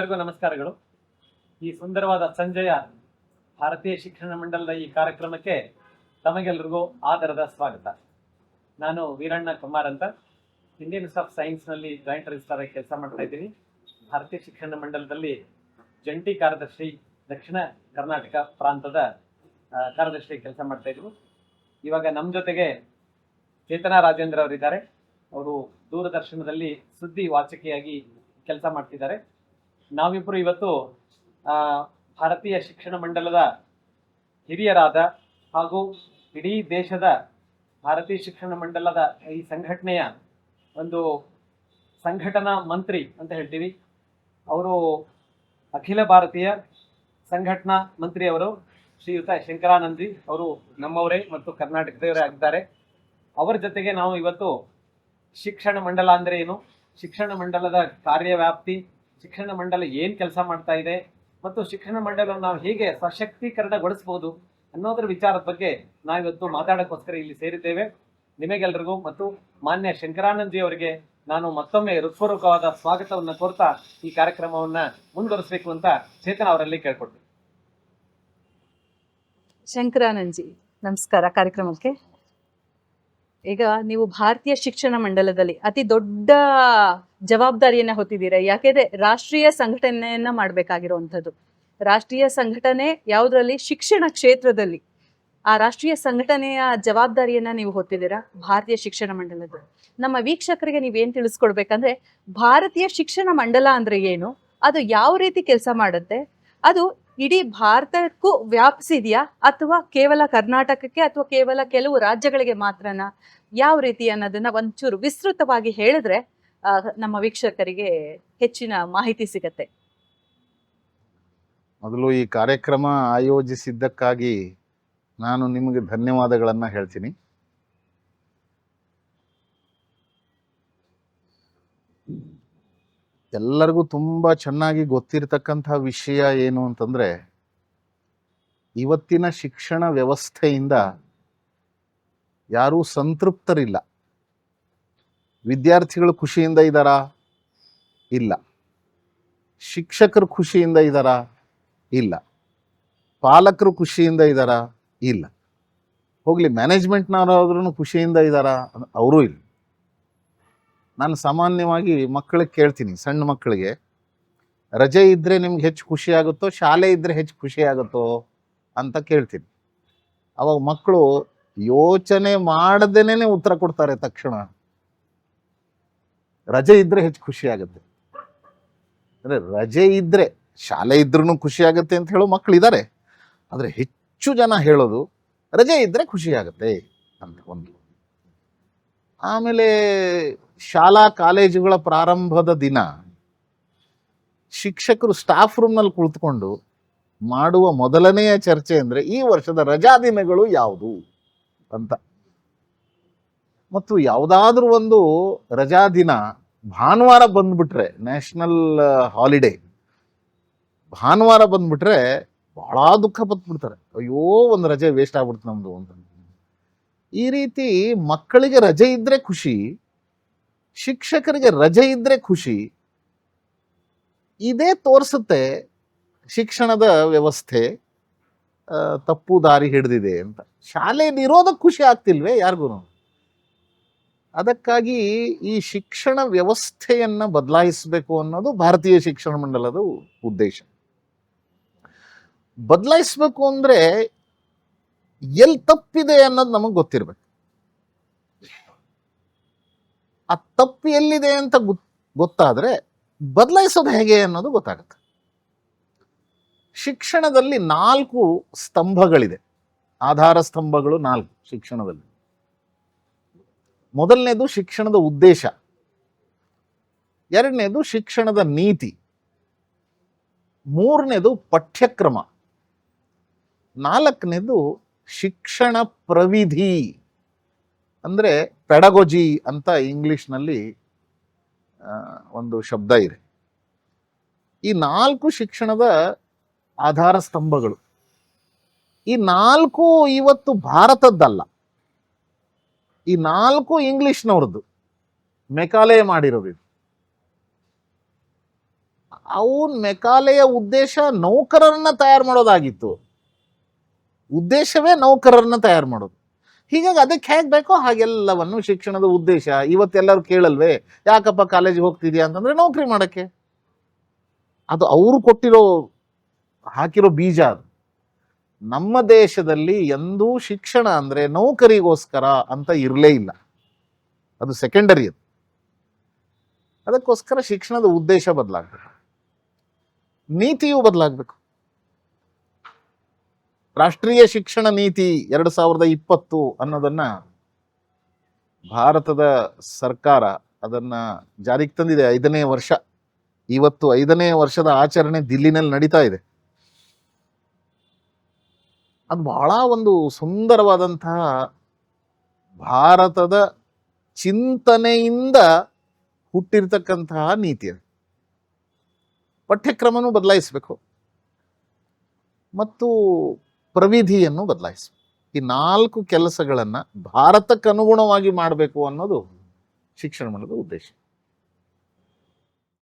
ಎಲ್ಲರಿಗೂ ನಮಸ್ಕಾರಗಳು. ಈ ಸುಂದರವಾದ ಸಂಜೆಯ ಭಾರತೀಯ ಶಿಕ್ಷಣ ಮಂಡಲದ ಈ ಕಾರ್ಯಕ್ರಮಕ್ಕೆ ತಮಗೆಲ್ಲರಿಗೂ ಆದರದ ಸ್ವಾಗತ. ನಾನು ವೀರಣ್ಣ ಕುಮಾರ್ ಅಂತ, ಇಂಡಿಯನ್ ಇನ್ಸ್ಟಿಟ್ಯೂಟ್ ಆಫ್ ಸೈನ್ಸ್ನಲ್ಲಿ ಜಾಯಿಂಟ್ ರಿಜಿಸ್ಟ್ರಾರ್ ಆಗಿ ಕೆಲಸ ಮಾಡ್ತಾ ಇದ್ದೀನಿ. ಭಾರತೀಯ ಶಿಕ್ಷಣ ಮಂಡಲದಲ್ಲಿ ಜಂಟಿ ಕಾರ್ಯದರ್ಶಿ, ದಕ್ಷಿಣ ಕರ್ನಾಟಕ ಪ್ರಾಂತದ ಕಾರ್ಯದರ್ಶಿ ಕೆಲಸ ಮಾಡ್ತಾ ಇದ್ರು. ಇವಾಗ ನಮ್ಮ ಜೊತೆಗೆ ಚೇತನಾ ರಾಜೇಂದ್ರ ಅವರಿದ್ದಾರೆ. ಅವರು ದೂರದರ್ಶನದಲ್ಲಿ ಸುದ್ದಿ ವಾಚಕಿಯಾಗಿ ಕೆಲಸ ಮಾಡ್ತಿದ್ದಾರೆ. ನಾವಿಬ್ಬರು ಇವತ್ತು ಭಾರತೀಯ ಶಿಕ್ಷಣ ಮಂಡಲದ ಹಿರಿಯರಾದ ಹಾಗೂ ಇಡೀ ದೇಶದ ಭಾರತೀಯ ಶಿಕ್ಷಣ ಮಂಡಲದ ಈ ಸಂಘಟನೆಯ ಒಂದು ಸಂಘಟನಾ ಮಂತ್ರಿ ಅಂತ ಹೇಳ್ತೀವಿ. ಅವರು ಅಖಿಲ ಭಾರತೀಯ ಸಂಘಟನಾ ಮಂತ್ರಿ ಅವರು ಶ್ರೀಯುತ ಶಂಕರಾನಂದ್ ಅವರು ನಮ್ಮವರೇ ಮತ್ತು ಕರ್ನಾಟಕದವರೇ ಆಗಿದ್ದಾರೆ. ಅವರ ಜೊತೆಗೆ ನಾವು ಇವತ್ತು ಶಿಕ್ಷಣ ಮಂಡಲ ಅಂದರೆ ಏನು, ಶಿಕ್ಷಣ ಮಂಡಲದ ಕಾರ್ಯವ್ಯಾಪ್ತಿ, ಶಿಕ್ಷಣ ಮಂಡಲ ಏನು ಕೆಲಸ ಮಾಡ್ತಾ ಇದೆ ಮತ್ತು ಶಿಕ್ಷಣ ಮಂಡಲವನ್ನು ನಾವು ಹೇಗೆ ಸಶಕ್ತೀಕರಣಗೊಳಿಸಬಹುದು ಅನ್ನೋದ್ರ ವಿಚಾರದ ಬಗ್ಗೆ ನಾವಿವತ್ತು ಮಾತಾಡೋಕ್ಕೋಸ್ಕರ ಇಲ್ಲಿ ಸೇರಿದ್ದೇವೆ. ನಿಮಗೆಲ್ಲರಿಗೂ ಮತ್ತು ಮಾನ್ಯ ಶಂಕರಾನಂದ್ ಜಿ ಅವರಿಗೆ ನಾನು ಮತ್ತೊಮ್ಮೆ ಹೃತ್ಪೂರ್ವಕವಾದ ಸ್ವಾಗತವನ್ನು ಕೋರ್ತಾ ಈ ಕಾರ್ಯಕ್ರಮವನ್ನು ಮುಂದುವರಿಸಬೇಕು ಅಂತ ಚೇತನ ಅವರಲ್ಲಿ ಕೇಳ್ಕೊಡ್ತೀನಿ. ಶಂಕರಾನಂದ್ ಜಿ, ನಮಸ್ಕಾರ ಕಾರ್ಯಕ್ರಮಕ್ಕೆ. ಈಗ ನೀವು ಭಾರತೀಯ ಶಿಕ್ಷಣ ಮಂಡಲದಲ್ಲಿ ಅತಿ ದೊಡ್ಡ ಜವಾಬ್ದಾರಿಯನ್ನ ಹೊತ್ತಿದ್ದೀರಾ. ಯಾಕೆಂದ್ರೆ ರಾಷ್ಟ್ರೀಯ ಸಂಘಟನೆಯನ್ನ ಮಾಡಬೇಕಾಗಿರುವಂಥದ್ದು. ರಾಷ್ಟ್ರೀಯ ಸಂಘಟನೆ ಯಾವುದರಲ್ಲಿ? ಶಿಕ್ಷಣ ಕ್ಷೇತ್ರದಲ್ಲಿ. ಆ ರಾಷ್ಟ್ರೀಯ ಸಂಘಟನೆಯ ಜವಾಬ್ದಾರಿಯನ್ನ ನೀವು ಹೊತ್ತಿದ್ದೀರಾ ಭಾರತೀಯ ಶಿಕ್ಷಣ ಮಂಡಲದ. ನಮ್ಮ ವೀಕ್ಷಕರಿಗೆ ನೀವೇನು ತಿಳಿಸ್ಕೊಡ್ಬೇಕಂದ್ರೆ, ಭಾರತೀಯ ಶಿಕ್ಷಣ ಮಂಡಲ ಅಂದ್ರೆ ಏನು, ಅದು ಯಾವ ರೀತಿ ಕೆಲಸ ಮಾಡುತ್ತೆ, ಅದು ಇಡೀ ಭಾರತಕ್ಕೂ ವ್ಯಾಪಿಸಿದೆಯಾ ಅಥವಾ ಕೇವಲ ಕರ್ನಾಟಕಕ್ಕೆ ಅಥವಾ ಕೇವಲ ಕೆಲವು ರಾಜ್ಯಗಳಿಗೆ ಮಾತ್ರನಾ, ಯಾವ ರೀತಿ ಅನ್ನೋದನ್ನ ಒಂಚೂರು ವಿಸ್ತೃತವಾಗಿ ಹೇಳಿದ್ರೆ ನಮ್ಮ ವೀಕ್ಷಕರಿಗೆ ಹೆಚ್ಚಿನ ಮಾಹಿತಿ ಸಿಗತ್ತೆ. ಮೊದಲು ಈ ಕಾರ್ಯಕ್ರಮ ಆಯೋಜಿಸಿದ್ದಕ್ಕಾಗಿ ನಾನು ನಿಮಗೆ ಧನ್ಯವಾದಗಳನ್ನು ಹೇಳ್ತೀನಿ. ಎಲ್ಲರಿಗೂ ತುಂಬ ಚೆನ್ನಾಗಿ ಗೊತ್ತಿರತಕ್ಕಂಥ ವಿಷಯ ಏನು ಅಂತಂದರೆ, ಇವತ್ತಿನ ಶಿಕ್ಷಣ ವ್ಯವಸ್ಥೆಯಿಂದ ಯಾರೂ ಸಂತೃಪ್ತರಿಲ್ಲ. ವಿದ್ಯಾರ್ಥಿಗಳು ಖುಷಿಯಿಂದ ಇದ್ದಾರಾ? ಇಲ್ಲ. ಶಿಕ್ಷಕರು ಖುಷಿಯಿಂದ ಇದ್ದಾರಾ? ಇಲ್ಲ. ಪಾಲಕರು ಖುಷಿಯಿಂದ ಇದ್ದಾರಾ? ಇಲ್ಲ. ಹೋಗಲಿ, ಮ್ಯಾನೇಜ್ಮೆಂಟ್ನವರಾದ್ರೂ ಖುಷಿಯಿಂದ ಇದ್ದಾರಾ? ಅವರೂ ಇಲ್ಲ. ನಾನು ಸಾಮಾನ್ಯವಾಗಿ ಮಕ್ಕಳಿಗೆ ಕೇಳ್ತೀನಿ, ಸಣ್ಣ ಮಕ್ಕಳಿಗೆ, ರಜೆ ಇದ್ದರೆ ನಿಮ್ಗೆ ಹೆಚ್ಚು ಖುಷಿ ಆಗುತ್ತೋ, ಶಾಲೆ ಇದ್ದರೆ ಹೆಚ್ಚು ಖುಷಿ ಆಗುತ್ತೋ ಅಂತ ಕೇಳ್ತೀನಿ. ಅವಾಗ ಮಕ್ಕಳು ಯೋಚನೆ ಮಾಡದೇನೆ ಉತ್ತರ ಕೊಡ್ತಾರೆ ತಕ್ಷಣ, ರಜೆ ಇದ್ದರೆ ಹೆಚ್ಚು ಖುಷಿ ಆಗುತ್ತೆ. ಅಂದರೆ ರಜೆ ಇದ್ದರೆ, ಶಾಲೆ ಇದ್ರೂ ಖುಷಿ ಆಗುತ್ತೆ ಅಂತ ಹೇಳೋ ಮಕ್ಕಳು ಇದ್ದಾರೆ. ಆದರೆ ಹೆಚ್ಚು ಜನ ಹೇಳೋದು ರಜೆ ಇದ್ದರೆ ಖುಷಿ ಆಗುತ್ತೆ ಅಂತ ಒಂದು. ಆಮೇಲೆ ಶಾಲಾ ಕಾಲೇಜುಗಳ ಪ್ರಾರಂಭದ ದಿನ ಶಿಕ್ಷಕರು ಸ್ಟಾಫ್ ರೂಮ್ನಲ್ಲಿ ಕುಳಿತುಕೊಂಡು ಮಾಡುವ ಮೊದಲನೆಯ ಚರ್ಚೆ ಅಂದರೆ ಈ ವರ್ಷದ ರಜಾ ದಿನಗಳು ಯಾವುದು ಅಂತ. ಮತ್ತು ಯಾವುದಾದ್ರೂ ಒಂದು ರಜಾ ದಿನ ಭಾನುವಾರ ಬಂದ್ಬಿಟ್ರೆ, ನ್ಯಾಷನಲ್ ಹಾಲಿಡೇ ಭಾನುವಾರ ಬಂದ್ಬಿಟ್ರೆ ಬಹಳ ದುಃಖ ಪಟ್ಬಿಡ್ತಾರೆ. ಅಯ್ಯೋ, ಒಂದು ರಜೆ ವೇಸ್ಟ್ ಆಗ್ಬಿಡ್ತು ನಮ್ದು ಅಂತ. ಈ ರೀತಿ ಮಕ್ಕಳಿಗೆ ರಜೆ ಇದ್ರೆ ಖುಷಿ, ಶಿಕ್ಷಕರಿಗೆ ರಜೆ ಇದ್ರೆ ಖುಷಿ. ಇದೇ ತೋರಿಸುತ್ತೆ ಶಿಕ್ಷಣದ ವ್ಯವಸ್ಥೆ ತಪ್ಪು ದಾರಿ ಹಿಡಿದಿದೆ ಅಂತ. ಶಾಲೆಯಲ್ಲಿ ಇರೋದಕ್ಕೆ ಖುಷಿ ಆಗ್ತಿಲ್ವೇ ಯಾರಿಗೂ? ಅದಕ್ಕಾಗಿ ಈ ಶಿಕ್ಷಣ ವ್ಯವಸ್ಥೆಯನ್ನು ಬದಲಾಯಿಸಬೇಕು ಅನ್ನೋದು ಭಾರತೀಯ ಶಿಕ್ಷಣ ಮಂಡಲದ ಉದ್ದೇಶ. ಬದಲಾಯಿಸಬೇಕು ಅಂದರೆ ಎಲ್ಲಿ ತಪ್ಪಿದೆ ಅನ್ನೋದು ನಮಗೆ ಗೊತ್ತಿರಬೇಕು. ಆ ತಪ್ಪು ಎಲ್ಲಿದೆ ಅಂತ ಗೊತ್ತಾದರೆ ಬದಲಾಯಿಸೋದು ಹೇಗೆ ಅನ್ನೋದು ಗೊತ್ತಾಗುತ್ತೆ. ಶಿಕ್ಷಣದಲ್ಲಿ 4 ಸ್ತಂಭಗಳಿದೆ, ಆಧಾರ ಸ್ತಂಭಗಳು 4 ಶಿಕ್ಷಣದಲ್ಲಿ. ಮೊದಲನೇದು ಶಿಕ್ಷಣದ ಉದ್ದೇಶ, ಎರಡನೇದು ಶಿಕ್ಷಣದ ನೀತಿ, ಮೂರನೇದು ಪಠ್ಯಕ್ರಮ, ನಾಲ್ಕನೇದು ಶಿಕ್ಷಣ ಪ್ರವಿಧಿ ಅಂದರೆ ಪೆಡಗೋಜಿ ಅಂತ ಇಂಗ್ಲಿಷ್ನಲ್ಲಿ ಒಂದು ಶಬ್ದ ಇದೆ. ಈ 4 ಶಿಕ್ಷಣದ ಆಧಾರ ಸ್ತಂಭಗಳು. ಈ 4 ಇವತ್ತು ಭಾರತದ್ದಲ್ಲ, ಈ 4 ಇಂಗ್ಲಿಷ್ನವ್ರದ್ದು. ಮೆಕಾಲೆ ಮಾಡಿರೋದು ಇದು. ಅವನ್ ಮೆಕಾಲೆಯ ಉದ್ದೇಶ ನೌಕರರನ್ನ ತಯಾರು ಮಾಡೋದಾಗಿತ್ತು. ಉದ್ದೇಶವೇ ನೌಕರರನ್ನ ತಯಾರು ಮಾಡೋದು. ಹೀಗಾಗಿ ಅದಕ್ಕೆ ಹೇಗೆ ಬೇಕೋ ಹಾಗೆಲ್ಲವನ್ನು ಶಿಕ್ಷಣದ ಉದ್ದೇಶ. ಇವತ್ತೆಲ್ಲರೂ ಕೇಳಲ್ವೇ, ಯಾಕಪ್ಪ ಕಾಲೇಜಿಗೆ ಹೋಗ್ತಿದ್ಯಾ ಅಂತಂದ್ರೆ ನೌಕರಿ ಮಾಡಕ್ಕೆ. ಅದು ಅವರು ಹಾಕಿರೋ ಬೀಜ ಅದು. ನಮ್ಮ ದೇಶದಲ್ಲಿ ಎಂದೂ ಶಿಕ್ಷಣ ಅಂದ್ರೆ ನೌಕರಿಗೋಸ್ಕರ ಅಂತ ಇರಲೇ ಇಲ್ಲ. ಅದು ಸೆಕೆಂಡರಿ. ಅದು ಅದಕ್ಕೋಸ್ಕರ ಶಿಕ್ಷಣದ ಉದ್ದೇಶ ಬದಲಾಗಬೇಕು, ನೀತಿಯೂ ಬದಲಾಗಬೇಕು. ರಾಷ್ಟ್ರೀಯ ಶಿಕ್ಷಣ ನೀತಿ 2020 ಅನ್ನೋದನ್ನ ಭಾರತದ ಸರ್ಕಾರ ಅದನ್ನ ಜಾರಿಗೆ ತಂದಿದೆ. 5ನೇ ವರ್ಷ, ಇವತ್ತು 5ನೇ ವರ್ಷದ ಆಚರಣೆ ದಿಲ್ಲಿನಲ್ಲಿ ನಡೀತಾ ಇದೆ. ಅದು ಬಹಳ ಒಂದು ಸುಂದರವಾದಂತಹ ಭಾರತದ ಚಿಂತನೆಯಿಂದ ಹುಟ್ಟಿರ್ತಕ್ಕಂತಹ ನೀತಿ. ಅದು ಪಠ್ಯಕ್ರಮನೂ ಬದಲಾಯಿಸಬೇಕು ಮತ್ತು ಪ್ರವಿಧಿಯನ್ನು ಬದಲಾಯಿಸಬೇಕು. ಈ 4 ಕೆಲಸಗಳನ್ನ ಭಾರತಕ್ಕೆ ಅನುಗುಣವಾಗಿ ಮಾಡಬೇಕು ಅನ್ನೋದು ಶಿಕ್ಷಣ ಮಂಡಲದ ಉದ್ದೇಶ.